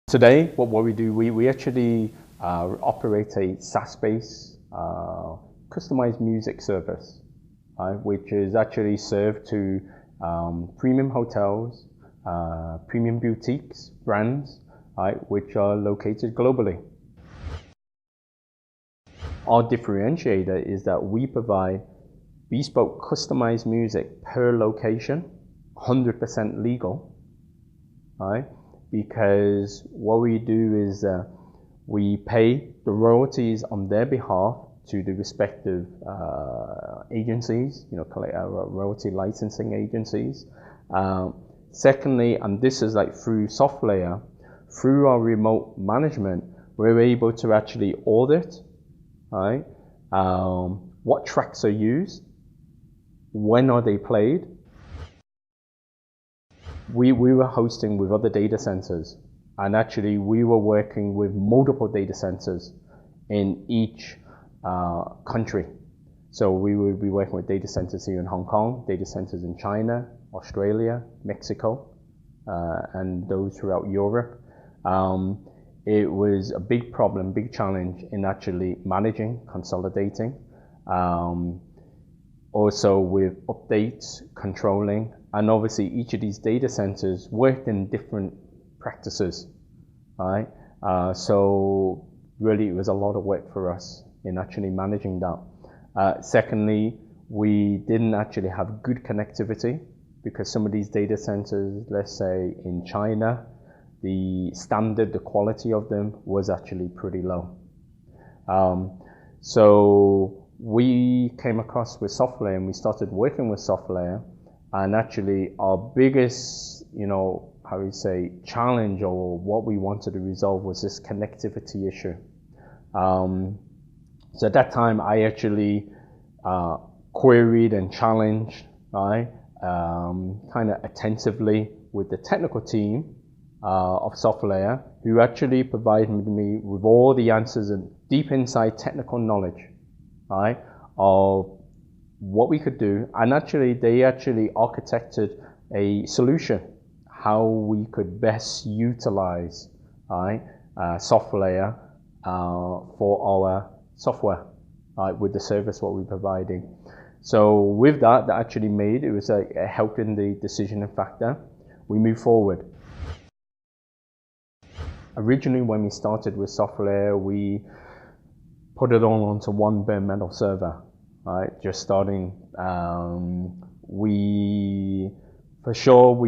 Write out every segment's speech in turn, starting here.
Today, what we do, we actually operate a SaaS-based customized music service, which is actually served to premium hotels, premium boutiques, brands, which are located globally. Our differentiator is that we provide bespoke customized music per location, 100% legal, because what we do is we pay the royalties on their behalf to the respective agencies, royalty licensing agencies. Secondly, and this is like through SoftLayer, through our remote management, we're able to actually audit, what tracks are used, when are they played. We were hosting with other data centers, and actually we were working with multiple data centers in each country. So we would be working with data centers here in Hong Kong, data centers in China, Australia, Mexico, and those throughout Europe. It was a big problem, big challenge in actually managing, consolidating, also with updates, controlling, and obviously each of these data centers worked in different practices, so really it was a lot of work for us in actually managing that. Secondly, we didn't actually have good connectivity because some of these data centers, let's say in China, the standard, the quality of them was actually pretty low. So we came across with SoftLayer and we started working with SoftLayer, and actually our biggest, challenge or what we wanted to resolve was this connectivity issue. So at that time I actually queried and challenged, kind of attentively with the technical team of SoftLayer, who actually provided me with all the answers and deep inside technical knowledge, of what we could do. And actually they actually architected a solution how we could best utilize SoftLayer for our software, with the service what we're providing. So with that actually made it was a help in the decision factor. We move forward. Originally when we started with SoftLayer, we put it all onto one bare metal server, just starting. We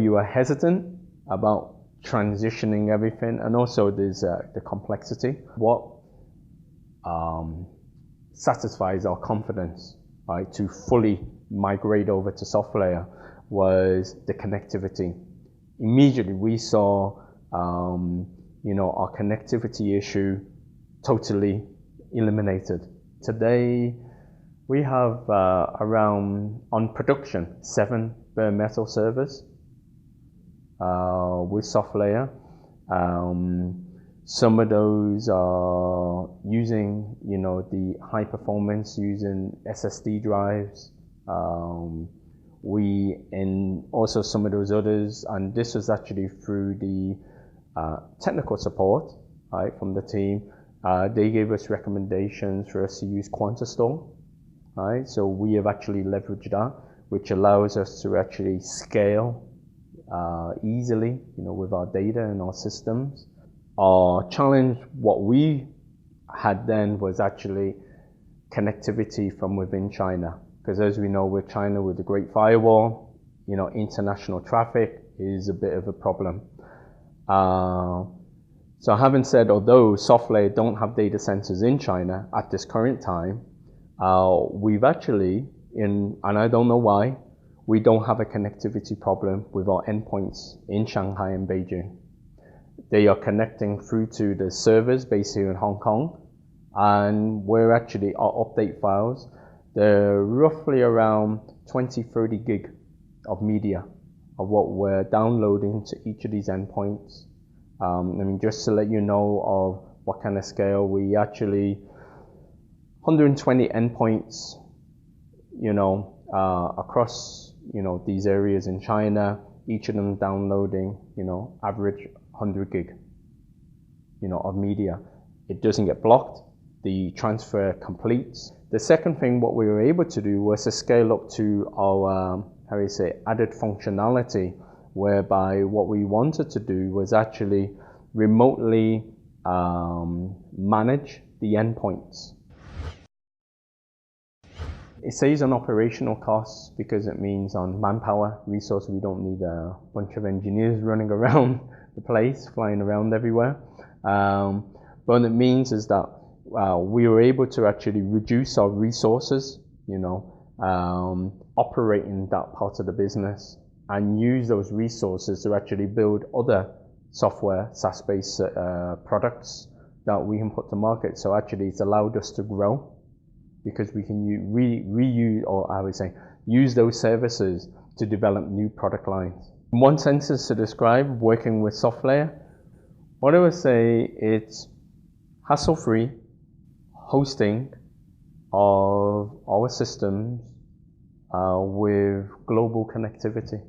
were hesitant about transitioning everything, and also there's the complexity. What satisfies our confidence, to fully migrate over to SoftLayer was the connectivity. Immediately we saw our connectivity issue totally eliminated. Today we have around, on production, 7 bare metal servers with SoftLayer. Some of those are using the high performance using SSD drives. And also some of those others, and this was actually through the technical support from the team. They gave us recommendations for us to use QuantaStore. So we have actually leveraged that, which allows us to actually scale easily, with our data and our systems. Our challenge, what we had then, was actually connectivity from within China, because as we know with China, with the Great Firewall, international traffic is a bit of a problem. So having said, although SoftLayer don't have data centers in China at this current time, we've actually, and I don't know why, we don't have a connectivity problem with our endpoints in Shanghai and Beijing. They are connecting through to the servers based here in Hong Kong, and we're actually, our update files, they're roughly around 20-30 gig of media of what we're downloading to each of these endpoints. Just to let you know of what kind of scale, we actually 120 endpoints, across, these areas in China, each of them downloading, average 100 gig. of media. It doesn't get blocked. The transfer completes. The second thing what we were able to do was to scale up to our, added functionality, whereby what we wanted to do was actually remotely manage the endpoints. It saves on operational costs because it means on manpower resource. We don't need a bunch of engineers running around the place, flying around everywhere. But it means is that we were able to actually reduce our resources, operating that part of the business, and use those resources to actually build other software, SaaS-based products that we can put to market. So actually it's allowed us to grow because we can reuse, or I would say, use those services to develop new product lines. In one sentence to describe working with SoftLayer, what I would say, it's hassle-free hosting of our systems with global connectivity.